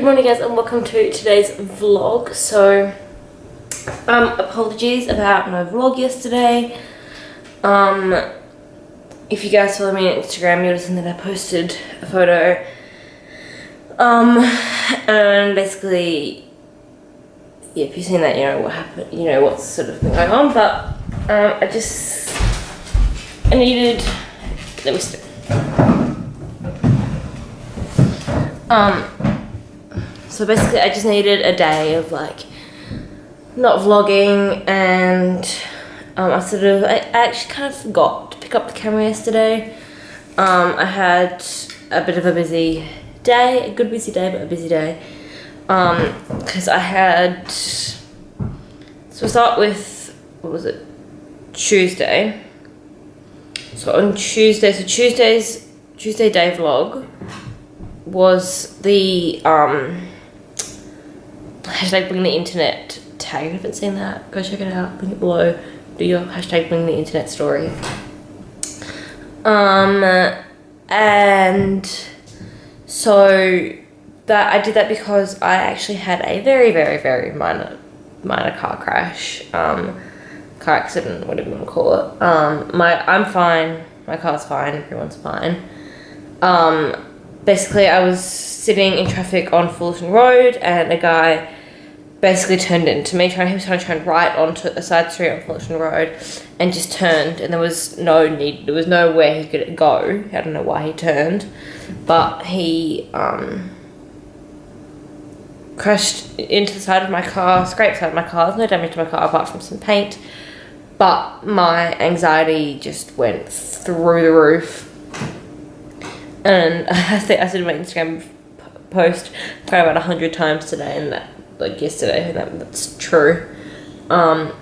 Good morning guys and welcome to today's vlog. So apologies about no vlog yesterday. If you guys follow me on Instagram, you'll see that I posted a photo and basically, yeah, if you've seen that, you know what happened, you know what's sort of been going on, but I needed, let me stop. So basically I just needed a day of like not vlogging, and I actually kind of forgot to pick up the camera yesterday. I had a bit of a busy day, a good busy day, but a busy day. Because I had, so we'll start with, what was it, Tuesday. So on Tuesday, Tuesday day vlog was the hashtag bring the internet tag. If you haven't seen that, go check it out, link it below. Do your hashtag bring the internet story. And so that I did that because I actually had a very minor car crash, car accident, whatever you want to call it. I'm fine, my car's fine, everyone's fine. Basically I was sitting in traffic on Fullerton Road and a guy basically turned into me. He was trying to turn right onto a side street on Fullerton Road and just turned, and there was nowhere he could go. I don't know why he turned, but he crashed into the side of my car, scraped the side of my car. There's no damage to my car apart from some paint, but my anxiety just went through the roof. And I said in my Instagram post probably about 100 times today, and that, like yesterday, that's true. But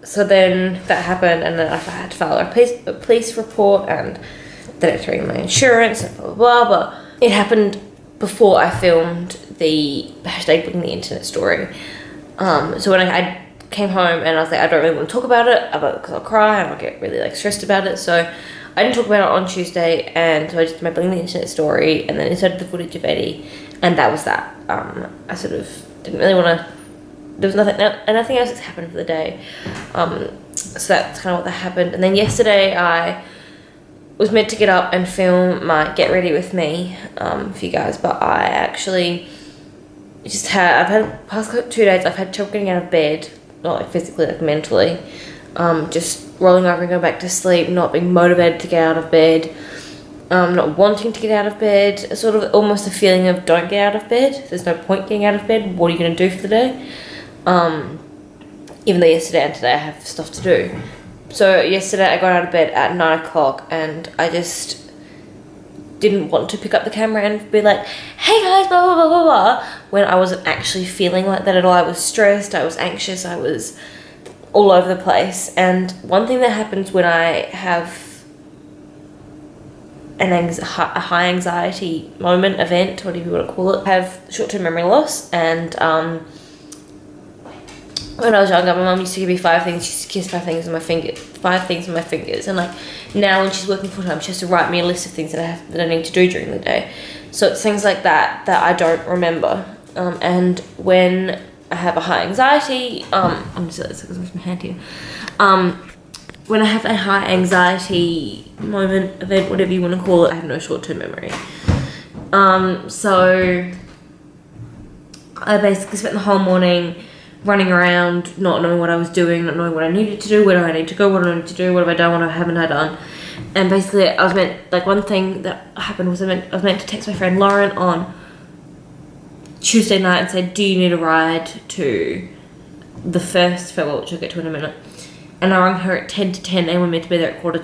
so then that happened, and then I had to file a police report, and then it threw my insurance and blah blah blah. But it happened before I filmed the hashtag bring the internet story. So when I came home and I was like, I don't really want to talk about it because I'll cry and I'll get really like stressed about it. So I didn't talk about it on Tuesday, and so I just did my bring the internet story and then inserted the footage of Eddie, and that was that. I sort of didn't really want to, there was nothing else that's happened for the day. So that's kind of what that happened. And then yesterday I was meant to get up and film my Get Ready With Me for you guys, but I actually I've had past 2 days, I've had trouble getting out of bed, not like physically, like mentally. Just rolling over and going back to sleep, not being motivated to get out of bed, not wanting to get out of bed, sort of almost a feeling of don't get out of bed, there's no point getting out of bed, what are you going to do for the day? Even though yesterday and today I have stuff to do. So yesterday I got out of bed at 9 o'clock and I just didn't want to pick up the camera and be like, hey guys, blah blah blah blah blah, when I wasn't actually feeling like that at all. I was stressed, I was anxious, I was all over the place. And one thing that happens when I have a high anxiety moment, event, whatever you want to call it, I have short-term memory loss. And when I was younger, my mum used to give me 5 things. She used to kiss 5 things on my fingers, 5 things on my fingers. And like now, when she's working full time, she has to write me a list of things that I need to do during the day. So it's things like that that I don't remember. And when I have a high anxiety, I'm just because my hand here. When I have a high anxiety moment, event, whatever you want to call it, I have no short-term memory. So I basically spent the whole morning running around, not knowing what I was doing, not knowing what I needed to do, where do I need to go, what do I need to do, what have I done, what haven't I done. And basically I was meant, like one thing that happened was I was meant to text my friend Lauren on Tuesday night and said, do you need a ride to the first farewell, which I'll get to in a minute. And I rang her at 10 to 10 and we're meant to be there at quarter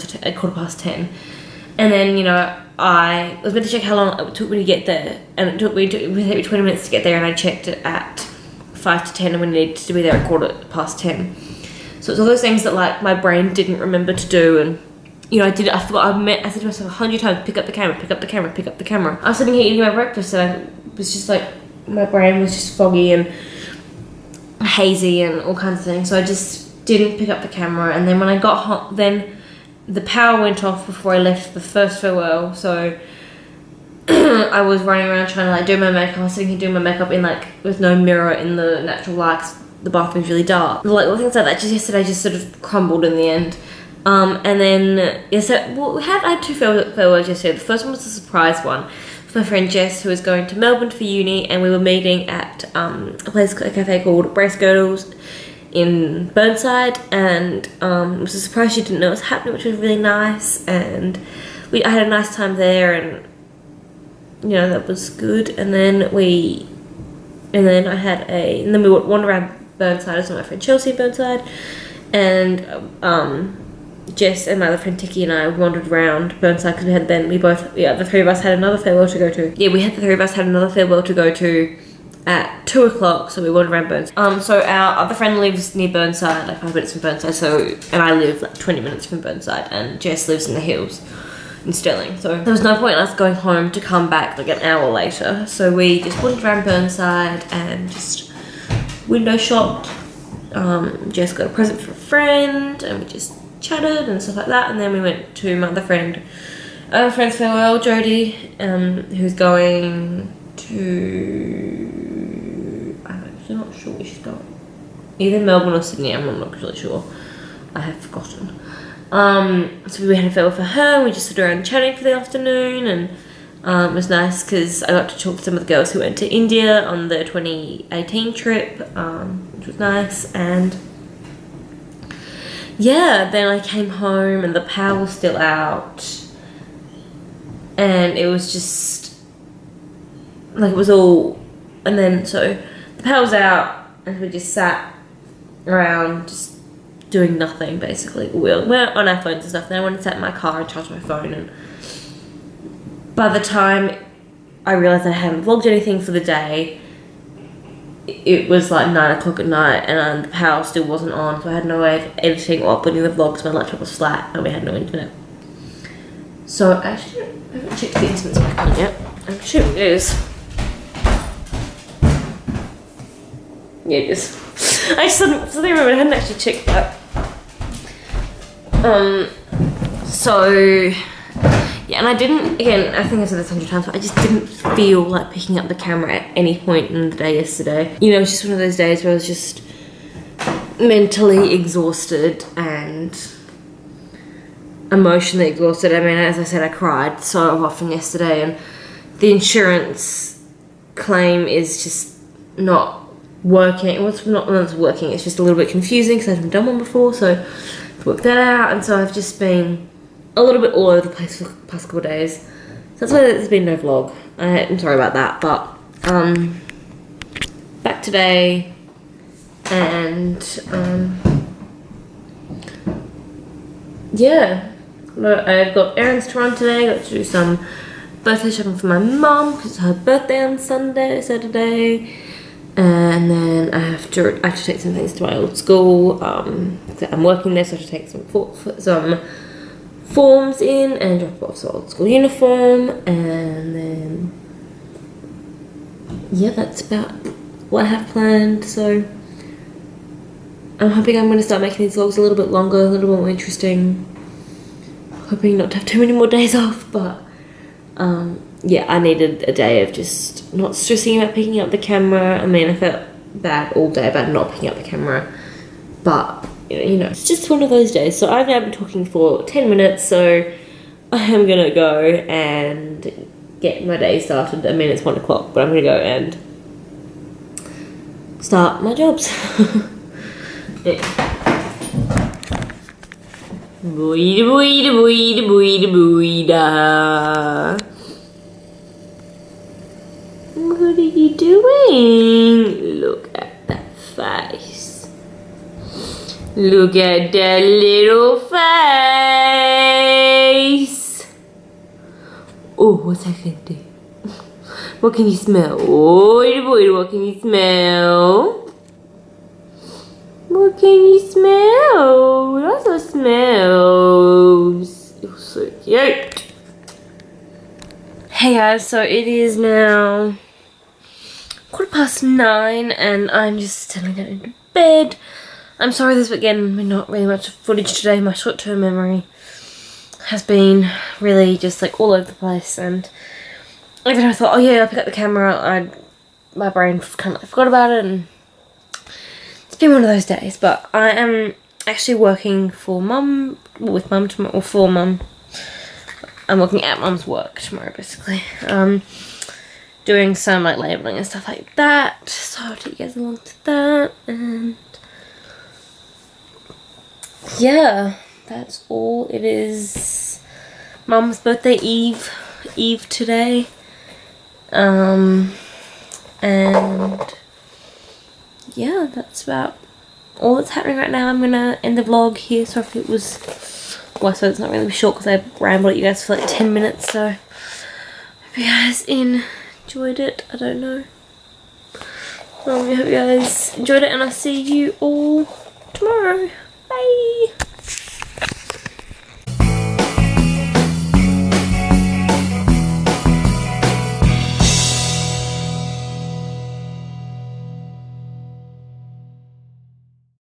past 10. And then, you know, I was meant to check how long it took me to get there, and it took me 20 minutes to get there, and I checked it at 5 to 10 and we needed to be there at quarter past 10. So it's all those things that like my brain didn't remember to do. And you know, I said to myself 100 times, pick up the camera, pick up the camera, pick up the camera. I was sitting here eating my breakfast and I was just like, my brain was just foggy and hazy and all kinds of things. So I just didn't pick up the camera. And then when I got home, then the power went off before I left the first farewell. So I was running around trying to like do my makeup. I was sitting here doing my makeup in like with no mirror in the natural light 'cause the bathroom's really dark. Like all things like that. Just yesterday just sort of crumbled in the end. And then yesterday, well, I had two farewells yesterday. The first one was a surprise one with my friend Jess, who was going to Melbourne for uni, and we were meeting at a cafe called Brace Girdles in Burnside, and it was a surprise. She didn't know it was happening, which was really nice, and I had a nice time there, and you know, that was good. And then we wandered around Burnside. I saw my friend Chelsea in Burnside, and Jess and my other friend Tikki and I wandered around Burnside because the three of us had another farewell to go to. Yeah, the three of us had another farewell to go to at 2 o'clock, so we wandered around Burnside. So our other friend lives near Burnside, like 5 minutes from Burnside, and I live like 20 minutes from Burnside, and Jess lives in the hills in Stirling. So there was no point in us going home to come back like an hour later. So we just wandered around Burnside and just window shopped. Jess got a present for a friend, and we just chatted and stuff like that, and then we went to my other friend's farewell, Jodie, who's going to, I'm actually not sure where she's going, either Melbourne or Sydney, I'm not really sure, I have forgotten. So we had a farewell for her, and we just stood around chatting for the afternoon, and it was nice because I got to talk to some of the girls who went to India on the 2018 trip, which was nice. And yeah, then I came home and the power was still out, and it was just like, it was all, and then so the power was out and we just sat around just doing nothing basically. We were on our phones and stuff. Then I went and sat in my car and charged my phone, and by the time I realised I hadn't vlogged anything for the day, it was like 9 o'clock at night, and the power still wasn't on, so I had no way of editing or uploading the vlogs. My laptop was flat and we had no internet. So actually, I haven't checked the internet's back on yet. I'm sure it is. Yeah, it is. I suddenly remembered I hadn't actually checked that. So yeah, and I didn't, again, I think I said this 100 times, but I just didn't feel like picking up the camera at any point in the day yesterday. You know, it was just one of those days where I was just mentally exhausted and emotionally exhausted. I mean, as I said, I cried so often yesterday, and the insurance claim is just not working. It was not working, it's just a little bit confusing because I haven't done one before, so I've worked that out, and so I've just been a little bit all over the place for the past couple of days. So that's why there's been no vlog. I'm sorry about that, but back today, and yeah, I've got errands to run today. Got to do some birthday shopping for my mum because it's her birthday on Saturday, and then I have to take some things to my old school. I'm working there, so I have to take some forms in and drop off the old school uniform, and then yeah, that's about what I have planned. So I'm hoping I'm going to start making these vlogs a little bit longer, a little bit more interesting, hoping not to have too many more days off, but yeah, I needed a day of just not stressing about picking up the camera. I mean, I felt bad all day about not picking up the camera, but you know, it's just one of those days. So I've now been talking for 10 minutes, so I am gonna go and get my day started. I mean, it's 1 o'clock, but I'm gonna go and start my jobs. Yeah. What are you doing? Look at that face. Look at that little face. Oh, what's that gonna do? What can you smell? Oh, boy, what can you smell? What can you smell? Lots of smells. You're so cute. Hey guys, so it is now 9:15, and I'm just settling down into bed. I'm sorry there's again not really much footage today. My short-term memory has been really just like all over the place, and even though I thought, oh yeah, I'll pick up the camera, my brain kind of forgot about it, and it's been one of those days. But I am actually working for Mum, with Mum tomorrow, or for Mum. I'm working at Mum's work tomorrow, basically. Doing some like labelling and stuff like that. So I'll take you guys along to that, and yeah, that's all. It is Mum's birthday eve today. And yeah, that's about all that's happening right now. I'm gonna end the vlog here. Sorry if it was, well, so it's not really short because I rambled at you guys for like 10 minutes. So hope you guys enjoyed it. I don't know. I hope you guys enjoyed it, and I'll see you all tomorrow. Bye.